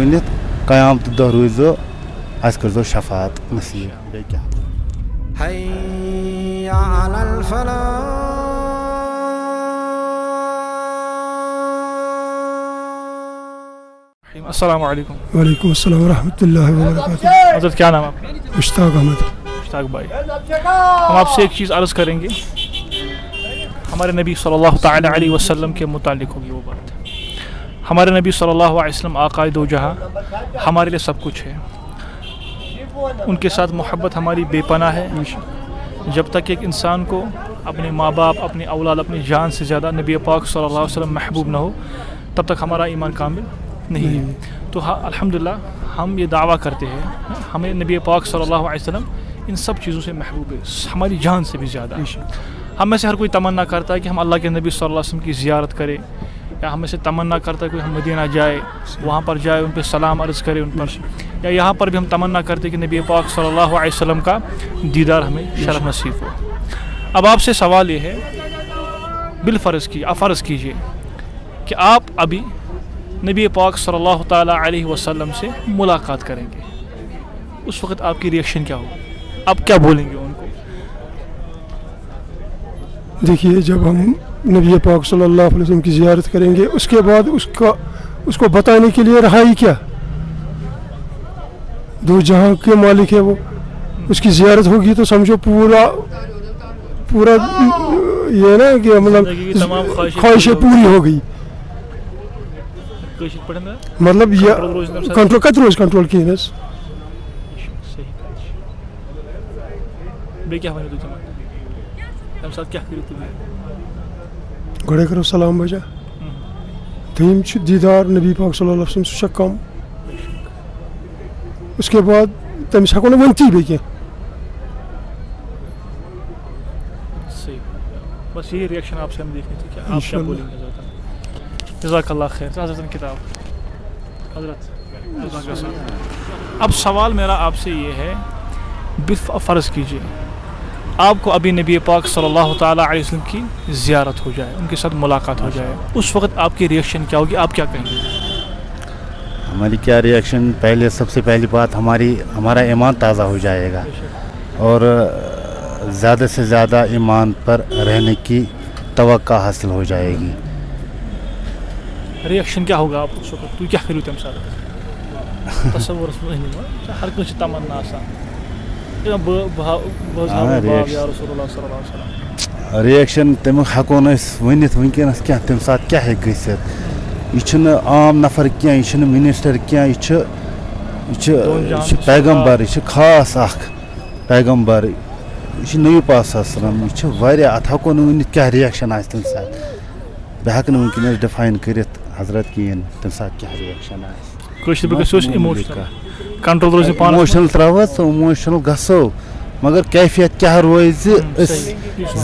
ؤنِتھ قیامتہٕ دۄہ روٗزۍزیو اَسہِ کٔرۍزیو شفاعت نصیٖب، بیٚیہِ کیٛاہ۔ حي على الفلاح. السلام علیکم۔ وعلیکم السلام ورحمۃ اللہ وبرکاتہ۔ حضرت کیا نام آپ کا؟ مشتاق احمد۔ مشتاق بھائی، ہم آپ سے ایک چیز عرض کریں گے، ہمارے نبی صلی اللہ تعالی علیہ وسلم کے متعلق ہوگی وہ بات۔ ہمارے نبی صلی اللہ علیہ وسلم آقائے دو جہاں، ہمارے لیے سب کچھ ہے، ان کے ساتھ محبت ہماری بے پناہ ہے۔ جب تک ایک انسان کو اپنے ماں باپ، اپنی اولاد، اپنی جان سے زیادہ نبی پاک صلی اللہ علیہ وسلم محبوب نہ ہو، تب تک ہمارا ایمان کامل نہیں ہے۔ تو الحمدللہ ہم یہ دعویٰ کرتے ہیں ہمیں نبی پاک صلی اللہ علیہ وسلم ان سب چیزوں سے محبوب ہے، ہماری جان سے بھی زیادہ۔ ہم میں سے ہر کوئی تمنا کرتا ہے کہ ہم اللہ کے نبی صلی اللہ علیہ وسلم کی زیارت کریں، یا ہمیں سے تمنا کرتا ہے کہ ہم مدینہ جائے، وہاں پر جائے، ان پہ سلام عرض کرے ان پر، یا یہاں پر بھی ہم تمنا کرتے ہیں کہ نبی پاک صلی اللہ علیہ وسلم کا دیدار ہمیں شرف نصیب ہو۔ اب آپ سے سوال یہ ہے، بالفرض کی آپ فرض کیجئے کہ آپ ابھی نبی پاک صلی اللہ تعالیٰ علیہ وسلم سے ملاقات کریں گے، اس وقت آپ کی ریئیکشن کیا ہوگی؟ آپ کیا بولیں گے ان کو؟ دیکھیے، جب ہم نبی پاک صلی اللہ علیہ وسلم کی زیارت کریں گے، اس کے بعد اس کو بتانے کے لیے رہا ہی کیا، دو جہاں کے مالک ہے وہ، اس کی زیارت ہوگی تو سمجھو پورا یہ نا کہ مطلب خواہشیں پوری ہو گئی، مطلب یہ کنٹرول کت روز کنٹرول کہین حظ۔ گۄڈے کرو سلام بجا، دوٚیِم چھُ دیدار نبی پاک صلی اللہ علیہ وسلم، سُہ چھا کم، اس کے بعد تٔمِس ہٮ۪کو نہٕ ؤنتھٕے بیٚیہِ کینٛہہ۔ بس یہی ریئیکشن آپ سے ہم دیکھنی تھی کہ آپ کیا بولیں گے۔ جزاک اللہ خیر۔ حضرت کتاب حضرت، اب سوال میرا آپ سے یہ ہے، فرض کیجئے آپ کو ابھی نبی پاک صلی اللہ تعالیٰ علیہ وسلم کی زیارت ہو جائے، ان کے ساتھ ملاقات ہو جائے، اس وقت آپ کی ریئیکشن کیا ہوگی، آپ کیا کہیں گے؟ ہماری کیا ریئیکشن، پہلے سب سے پہلی بات ہمارا ایمان تازہ ہو جائے گا، اور زیادہ سے زیادہ ایمان پر رہنے کی توقع حاصل ہو جائے گی۔ ریئیکشن کیا ہوگا آپ اس وقت؟ تو کیا کرو تم ساتھ تصور ہر کچھ تمنا آسان ریئیکشن تمیُک ہٮ۪کو نہٕ أسۍ ؤنِتھ وٕنکٮ۪نَس کینٛہہ، تَمہِ ساتہٕ کیٛاہ ہیٚکہِ گٔژھِتھ۔ یہِ چھُنہٕ عام نفر کینٛہہ، یہِ چھُنہٕ مِنِسٹر کینٛہہ، یہِ چھُ پیغمبر، یہِ چھُ خاص اکھ پیغمبر، یہِ چھُ نبی پاک صلی اللہ علیہ وسلم، یہِ چھُ واریاہ، اَتھ ہٮ۪کو نہٕ ؤنِتھ کیٛاہ ریئیکشن آسہِ تَمہِ ساتہٕ، بہٕ ہٮ۪کہٕ نہٕ وٕنکٮ۪نَس ڈِفاین کٔرِتھ حضرت کِہیٖنۍ تَمہِ ساتہٕ کیٛاہ ریئیکشن آسہِ۔ کٲشِر پٲٹھۍ گژھو أسۍ اِموشنل کنٹرول روزِ پانس، اِموشنل ترٛاوو اِموشنل گژھو، مگر کیفیت کیٛاہ روزِ، أسۍ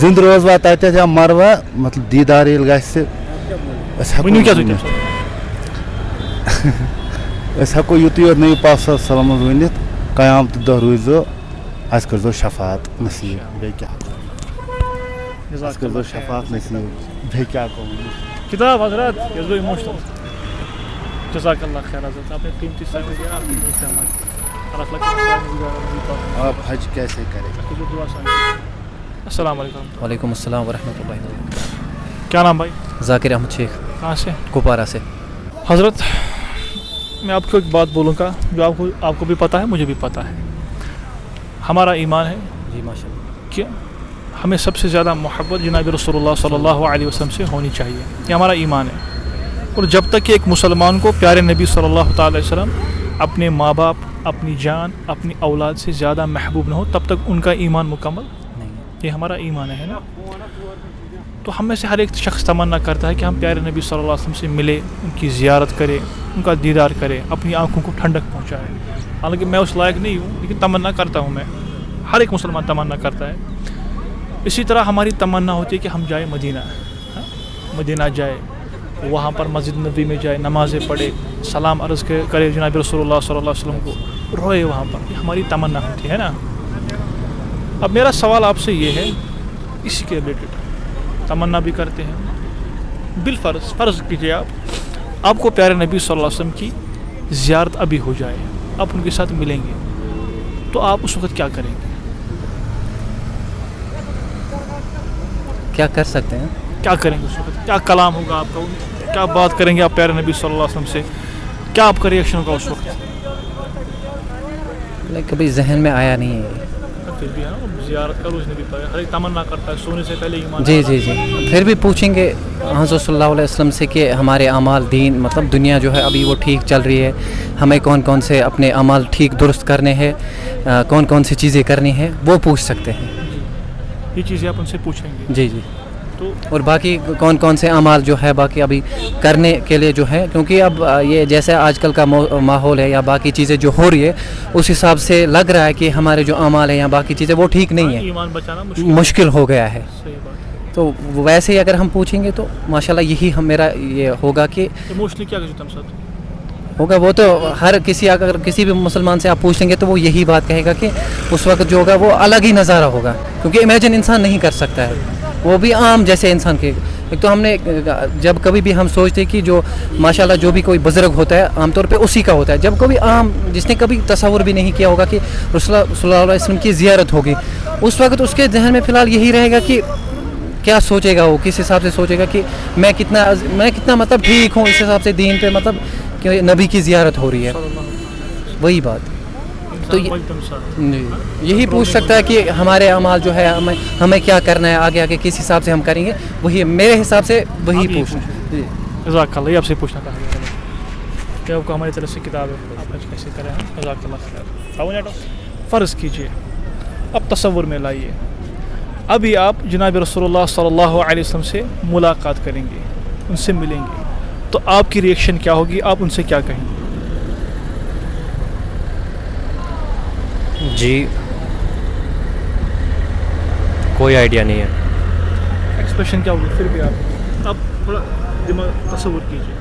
زِندٕ روزوا تَتٮ۪تھ یا مروا، مطلب دیٖدار ییٚلہِ گژھِ أسۍ ہٮ۪کو یُتُے یوت نبی پاک صلی اللہ علیہ وسلم ؤنِتھ قیامتہٕ دۄہ روٗزۍزیو اَسہِ کٔرۍزیو شفاعت نصیٖب، بیٚیہِ کیٛاہ اَسہِ کٔرۍزیو شفاعت نصیٖب، بیٚیہِ کیٛاہ ہٮ۪کو ؤنِتھ۔ کتاب حضرت یس گو اِموشنل۔ جزاک اللہ خیر حضرت، آپ نے قیمتی سمے دیا، آپ کی بہت احمد۔ آپ حج کیسے کریں؟ السلام علیکم۔ وعلیکم السلام ورحمۃ اللہ وبرکاتہ۔ کیا نام بھائی؟ ذاکر احمد شیخ۔ کہاں سے؟ کپوارہ سے۔ حضرت میں آپ کو ایک بات بولوں گا جو آپ کو بھی پتہ ہے، مجھے بھی پتہ ہے، ہمارا ایمان ہے جی ماشاء اللہ کہ ہمیں سب سے زیادہ محبت جناب رسول اللہ صلی اللہ علیہ وسلم سے ہونی چاہیے، یہ ہمارا ایمان ہے۔ اور جب تک کہ ایک مسلمان کو پیارے نبی صلی اللہ تعالی علیہ وسلم اپنے ماں باپ، اپنی جان، اپنی اولاد سے زیادہ محبوب نہ ہو، تب تک ان کا ایمان مکمل نہیں، یہ ہمارا ایمان ہے نا۔ تو ہم میں سے ہر ایک شخص تمنا کرتا ہے کہ ہم پیارے نبی صلی اللہ علیہ وسلم سے ملے, ان کی زیارت کرے, ان کا دیدار کرے, اپنی آنکھوں کو ٹھنڈک پہنچائے. حالانکہ میں اس لائق نہیں ہوں, لیکن تمنا کرتا ہوں میں. ہر ایک مسلمان تمنا کرتا ہے. اسی طرح ہماری تمنا ہوتی ہے کہ ہم جائیں مدینہ, مدینہ جائے, وہاں پر مسجد نبی میں جائے, نمازیں پڑھے, سلام عرض کرے جناب رسول اللہ صلی اللہ علیہ وسلم کو, روئے وہاں پر. یہ ہماری تمنا ہوتی ہے نا. اب میرا سوال آپ سے یہ ہے, اسی کے ریلیٹڈ تمنا بھی کرتے ہیں, بالفرض فرض کیجیے آپ کو پیارے نبی صلی اللہ علیہ وسلم کی زیارت ابھی ہو جائے, آپ ان کے ساتھ ملیں گے, تو آپ اس وقت کیا کریں گے؟ کیا کر سکتے ہیں؟ کیا کریں گے اس وقت؟ کیا کلام ہوگا آپ کا, کیا بات کریں گے آپ پیارے نبی صلی اللہ علیہ وسلم سے, کیا آپ کا ریئیکشن ہوگا اس وقت؟ کبھی ذہن میں آیا نہیں ہے. پھر بھی ہے نا, زیارت کا روز نبی پر ہر ایک تمنا کرتا ہے سونے سے پہلے ایمان. جی جی جی, پھر بھی پوچھیں گے حضرت صلی اللہ علیہ وسلم سے کہ ہمارے اعمال دین, مطلب دنیا جو ہے ابھی وہ ٹھیک چل رہی ہے, ہمیں کون کون سے اپنے اعمال ٹھیک درست کرنے ہیں, کون کون سی چیزیں کرنی ہیں, وہ پوچھ سکتے ہیں. یہ چیزیں آپ ان سے پوچھیں گے. جی جی. تو اور باقی کون کون سے اعمال جو ہے باقی ابھی کرنے کے لیے جو ہے, کیونکہ اب یہ جیسے آج کل کا ماحول ہے یا باقی چیزیں جو ہو رہی ہے, اس حساب سے لگ رہا ہے کہ ہمارے جو اعمال ہیں یا باقی چیزیں وہ ٹھیک نہیں ہیں, ایمان بچانا مشکل ہو گیا ہے. صحیح بات. تو ویسے ہی اگر ہم پوچھیں گے تو ماشاءاللہ یہی میرا یہ ہوگا کہ ایموشنلی کیا کرتے ہم ساتھ ہوگا. وہ تو ہر کسی, اگر کسی بھی مسلمان سے آپ پوچھیں گے تو وہ یہی بات کہے گا کہ اس وقت جو ہوگا وہ الگ ہی نظارہ ہوگا, کیونکہ امیجن انسان نہیں کر سکتا ہے, وہ بھی عام جیسے انسان کے. ایک تو ہم نے جب کبھی بھی ہم سوچتے کہ جو ماشاءاللہ جو بھی کوئی بزرگ ہوتا ہے عام طور پہ اسی کا ہوتا ہے, جب کبھی عام جس نے کبھی تصور بھی نہیں کیا ہوگا کہ رسول اللہ صلی اللہ علیہ وسلم کی زیارت ہوگی, اس وقت اس کے ذہن میں فی الحال یہی رہے گا کہ کیا سوچے گا, وہ کس حساب سے سوچے گا کہ میں کتنا مطلب ٹھیک ہوں اس حساب سے دین پہ, مطلب کہ نبی کی زیارت ہو رہی ہے. وہی بات تو یہی پوچھ سکتا ہے کہ ہمارے اعمال جو ہے ہمیں کیا کرنا ہے, آگے آگے کس حساب سے ہم کریں گے, وہی میرے حساب سے وہی پوچھنا. جی جزاک اللہ. یہ آپ سے پوچھنا تھا کہ آپ کو ہماری طرف سے کتاب ہے, آپ حج کیسے کریں. جزاک اللہ خیر. فرض کیجیے, اب تصور میں لائیے, ابھی آپ جناب رسول اللہ صلی اللہ علیہ وسلم سے ملاقات کریں گے, ان سے ملیں گے, تو آپ کی ریئیکشن کیا ہوگی, آپ ان سے کیا کہیں گے؟ جی کوئی آئیڈیا نہیں ہے. ایکسپریشن کیا ہوگی؟ پھر بھی آپ تھوڑا دماغ تصور کیجیے,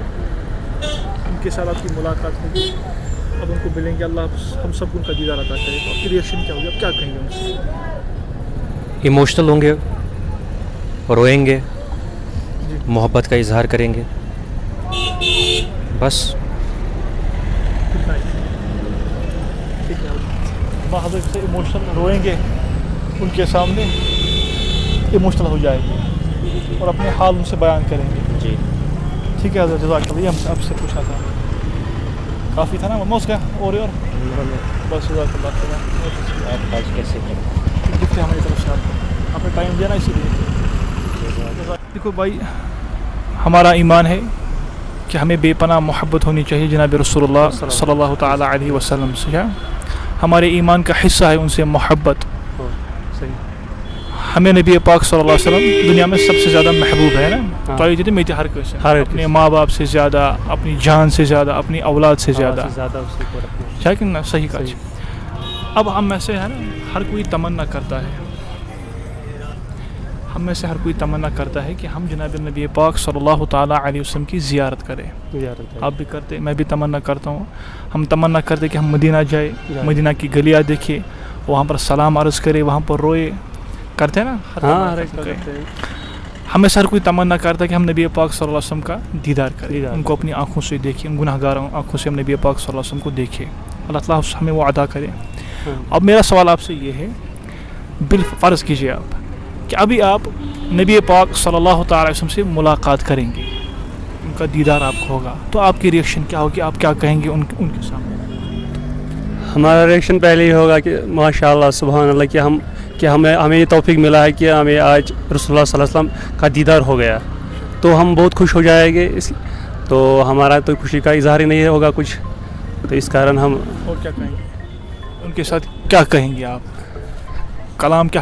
ان کے ساتھ آپ کی ملاقات ہوگی, اب ان کو ملیں گے, اللہ ہم سب کو ان کا دیدار عطا کرے, تو آپ کی ریئیکشن کیا ہوگی, آپ کیا کہیں گے ان سے؟ ایموشنل ہوں گے, روئیں گے, محبت کا اظہار کریں گے, بس. حضرت سے ایموشنل روئیں گے, ان کے سامنے ایموشنل ہو جائے گے اور اپنے حال ان سے بیان کریں گے. جی ٹھیک ہے حضرت, جزاک اللہ. یہ ہم سے آپ سے پوچھا تھا, کافی تھا نا موس کا, اور بس جزاک اللہ. آپ آج کیسے کریں؟ گفٹ ہے ہماری طرف سے, آپ نے ٹائم دیا نا, اسی لیے. دیکھو بھائی, ہمارا ایمان ہے کہ ہمیں بے پناہ محبت ہونی چاہیے جناب رسول اللہ صلی اللہ تعالیٰ علیہ وسلم سے. ہمارے ایمان کا حصہ ہے ان سے محبت. ہمیں نبی پاک صلی اللہ علیہ وسلم دنیا میں سب سے زیادہ محبوب ہے نا, تو یہ میں ہر کوئی اپنے ماں باپ سے زیادہ, اپنی جان سے زیادہ, اپنی اولاد سے زیادہ, لیکن نا صحیح کہا. اب ہم میں سے ہے نا, ہر کوئی تمنا کرتا ہے, ہم میں سے ہر کوئی تمنا کرتا ہے کہ ہم جناب نبی پاک صلی اللہ تعالیٰ علیہ وسلم کی زیارت کریں. آپ بھی کرتے, میں بھی تمنا کرتا ہوں. ہم تمنا کرتے کہ ہم مدینہ جائے, مدینہ کی گلیاں دیکھے, وہاں پر سلام عرض کرے, وہاں پر روئے, کرتے ہیں نا. ہمیں سے ہر کوئی تمنا کرتا ہے کہ ہم نبی پاک صلی اللہ علیہ وسلم کا دیدار کریں, ان کو اپنی آنکھوں سے دیکھیں, گناہ گار آنکھوں سے ہم نبی پاک صلی اللہ علیہ وسلم کو دیکھیں. اللہ تعالیٰ ہمیں وہ عطا کرے. اب میرا سوال آپ سے یہ ہے, بالفرض کیجیے آپ کہ ابھی آپ نبی پاک صلی اللہ تعالی وسلم سے ملاقات کریں گے, ان کا دیدار آپ کو ہوگا, تو آپ کی ریئیکشن کیا ہوگی, آپ کیا کہیں گے ان کے سامنے؟ ہمارا ریئیکشن پہلے ہی ہوگا کہ ماشاء اللہ سبحان اللہ کہ ہمیں یہ توفیق ملا ہے کہ ہمیں آج رسول اللہ صلی اللہ علیہ وسلم کا دیدار ہو گیا, تو ہم بہت خوش ہو جائیں گے. تو ہمارا تو خوشی کا اظہار ہی نہیں ہوگا کچھ, تو اس کارن ہم. اور کیا کہیں گے ان کے ساتھ, کیا کہیں گے آپ, کلام کیا